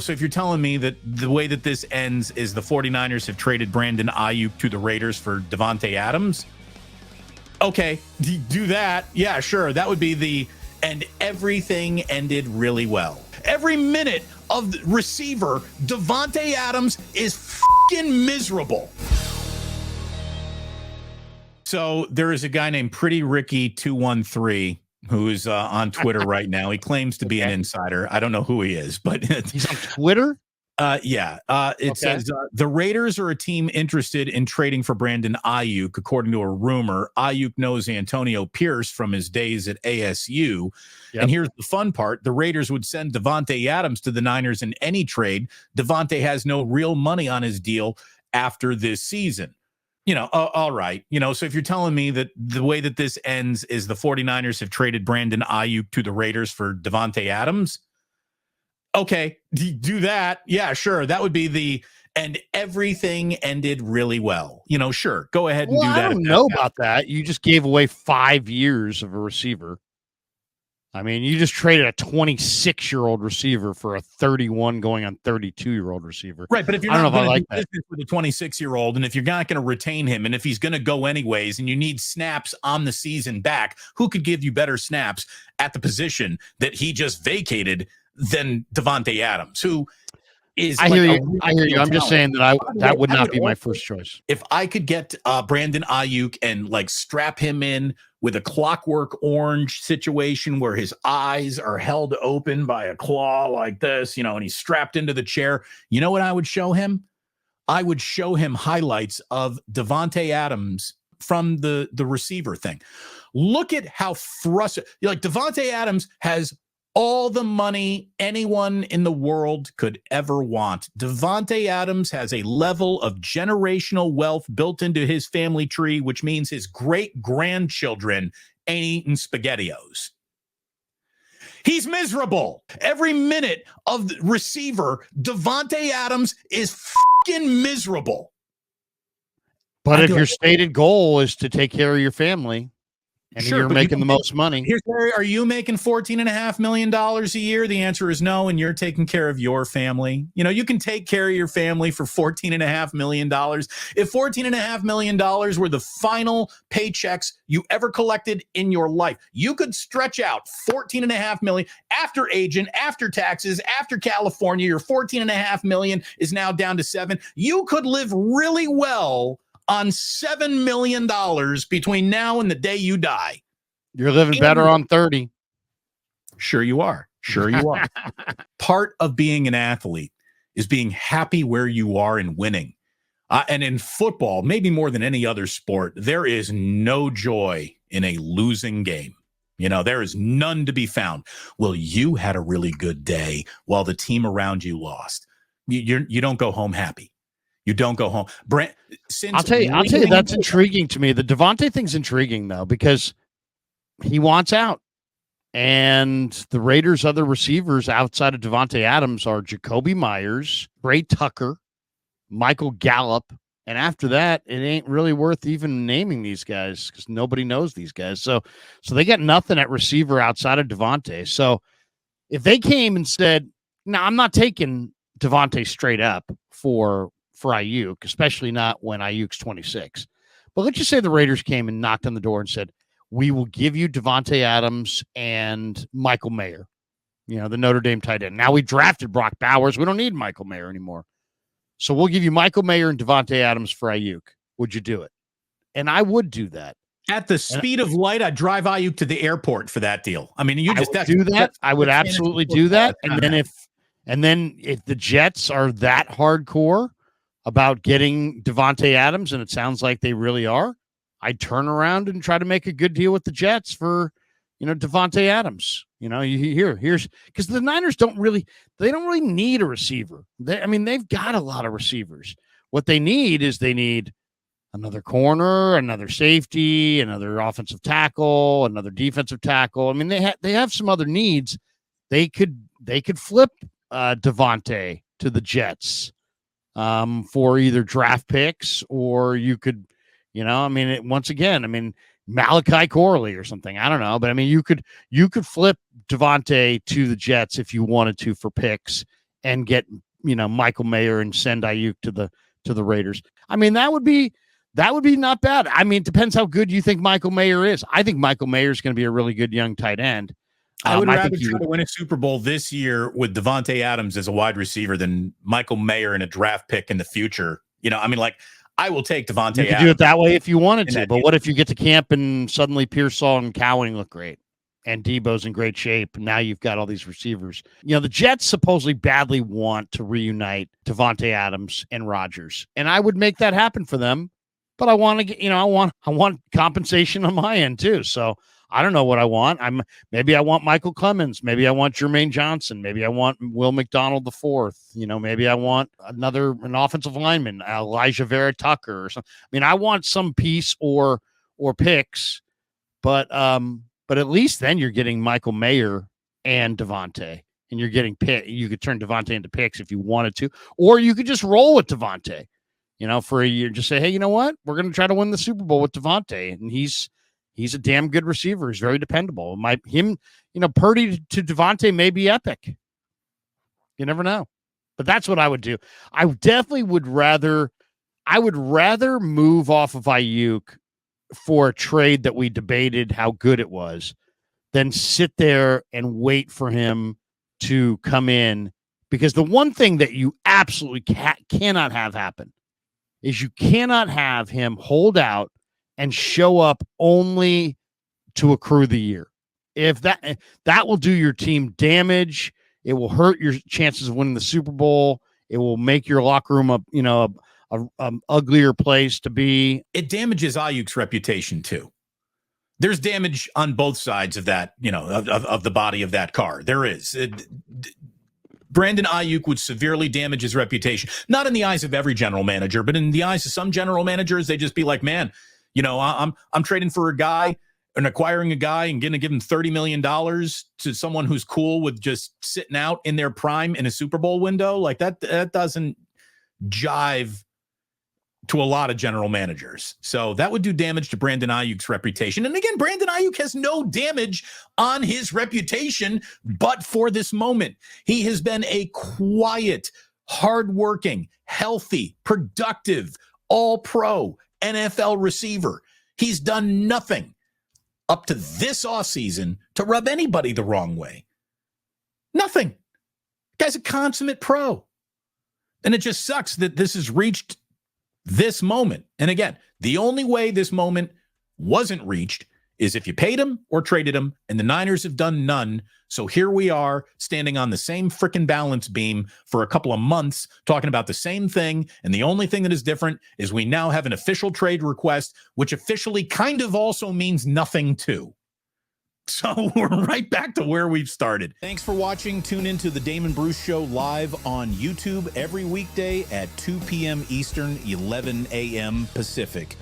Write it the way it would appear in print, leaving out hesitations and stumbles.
So if you're telling me that the way that this ends is the 49ers have traded Brandon Aiyuk to the Raiders for Davante Adams, okay, do that. Yeah, sure. That would be and everything ended really well. Every minute of the receiver, Davante Adams is fucking miserable. So there is a guy named Pretty Ricky 213 who's on Twitter right now. He claims to be an insider. I don't know who he is, but he's on Twitter. It says the Raiders are a team interested in trading for Brandon Aiyuk, according to a rumor. Aiyuk knows Antonio Pierce from his days at ASU. Yep. And here's the fun part. The Raiders would send Davante Adams to the Niners in any trade. Davante has no real money on his deal after this season. All right. So if you're telling me that the way that this ends is the 49ers have traded Brandon Aiyuk to the Raiders for Davante Adams, okay, do that. Yeah, sure. That would be and everything ended really well. Sure. Go ahead and do that. I don't know about that. You just gave away 5 years of a receiver. I mean, you just traded a 26-year-old receiver for a 31 going on 32-year-old receiver. Right, but if you're not going to do business with a 26-year-old, and if you're not going to retain him, and if he's going to go anyways, and you need snaps on the season back, who could give you better snaps at the position that he just vacated than Davante Adams, who is I hear you. I'm just saying that would not be my first choice. If I could get Brandon Aiyuk and strap him in with a Clockwork Orange situation where his eyes are held open by a claw like this, and he's strapped into the chair, you know what I would show him? I would show him highlights of Davante Adams from the receiver thing. Look at how frustrated. Davante Adams has all the money anyone in the world could ever want. Davante Adams has a level of generational wealth built into his family tree, which means his great-grandchildren ain't eating SpaghettiOs. He's miserable. Every minute of the receiver, Davante Adams is fucking miserable. But if your stated goal is to take care of your family, and sure, you're making the most money. Are you making $14.5 million a year? The answer is no, and you're taking care of your family. You can take care of your family for $14.5 million. If $14.5 million were the final paychecks you ever collected in your life, you could stretch out $14.5 million after agent, after taxes, after California. Your $14.5 million is now down to $7 million. You could live really well on $7 million between now and the day you die. You're living better on 30. Sure you are. Part of being an athlete is being happy where you are and winning. And in football, maybe more than any other sport, there is no joy in a losing game. There is none to be found. Well, you had a really good day while the team around you lost. You don't go home happy. You don't go home. Brent, I'll tell you, that's intriguing to me. The Davante thing's intriguing, though, because he wants out. And the Raiders' other receivers outside of Davante Adams are Jacoby Myers, Bray Tucker, Michael Gallup. And after that, it ain't really worth even naming these guys because nobody knows these guys. So they got nothing at receiver outside of Davante. So if they came and said, no, I'm not taking Davante straight up for Aiyuk, especially not when Aiyuk's 26. But let's just say the Raiders came and knocked on the door and said, we will give you Davante Adams and Michael Mayer, the Notre Dame tight end. Now we drafted Brock Bowers. We don't need Michael Mayer anymore. So we'll give you Michael Mayer and Davante Adams for Aiyuk. Would you do it? And I would do that. At the speed of light, I'd drive Aiyuk to the airport for that deal. I mean, I would absolutely do that. And then if the Jets are that hardcore about getting Davante Adams, and it sounds like they really are, I'd turn around and try to make a good deal with the Jets for, Davante Adams. Here's because the Niners don't really need a receiver. They've got a lot of receivers. What they need is another corner, another safety, another offensive tackle, another defensive tackle. They have some other needs. They could flip Davante to the Jets for either draft picks, or you could, once again, Malachi Corley or something. I don't know, but you could flip Davante to the Jets if you wanted to for picks and get, Michael Mayer and send Aiyuk to the Raiders. I mean, that would be not bad. I mean, it depends how good you think Michael Mayer is. I think Michael Mayer is going to be a really good young tight end. I would rather try to win a Super Bowl this year with Davante Adams as a wide receiver than Michael Mayer and a draft pick in the future. I mean, like, I will take Davante Adams. You could do it that way if you wanted to, but what if you get to camp and suddenly Pearsall and Cowing look great and Debo's in great shape? Now you've got all these receivers. The Jets supposedly badly want to reunite Davante Adams and Rodgers, and I would make that happen for them, but I want to get, I want compensation on my end too. So I don't know what I want. Maybe I want Michael Clemens. Maybe I want Jermaine Johnson. Maybe I want Will McDonald IV. Maybe I want an offensive lineman, Elijah Vera Tucker or something. I mean, I want some piece or picks, but at least then you're getting Michael Mayer and Davante, and you're getting pick. You could turn Davante into picks if you wanted to, or you could just roll with Davante, for a year. Just say, hey, you know what? We're going to try to win the Super Bowl with Davante, and he's a damn good receiver. He's very dependable. Purdy to Davante may be epic. You never know. But that's what I would do. I definitely would rather move off of Aiyuk for a trade that we debated how good it was than sit there and wait for him to come in. Because the one thing that you absolutely cannot have happen is you cannot have him hold out and show up only to accrue the year. If that will do your team damage, it will hurt your chances of winning the Super Bowl. It will make your locker room a uglier place to be. It damages Ayuk's reputation too. There's damage on both sides of that, of the body of that car. There is. Brandon Aiyuk would severely damage his reputation, not in the eyes of every general manager, but in the eyes of some general managers. They just be like, man, I'm trading for a guy and acquiring a guy and going to give him $30 million to someone who's cool with just sitting out in their prime in a Super Bowl window. Like that doesn't jive to a lot of general managers. So that would do damage to Brandon Aiyuk's reputation. And again, Brandon Aiyuk has no damage on his reputation, but for this moment, he has been a quiet, hardworking, healthy, productive, all-pro NFL receiver. He's done nothing up to this offseason to rub anybody the wrong way. Nothing. Guy's a consummate pro. And it just sucks that this has reached this moment. And again, the only way this moment wasn't reached is if you paid him or traded him, and the Niners have done none. So here we are standing on the same freaking balance beam for a couple of months talking about the same thing. And the only thing that is different is we now have an official trade request, which officially kind of also means nothing too. So we're right back to where we've started. Thanks for watching. Tune into the Damon Bruce Show live on YouTube every weekday at 2 p.m. Eastern, 11 a.m. Pacific.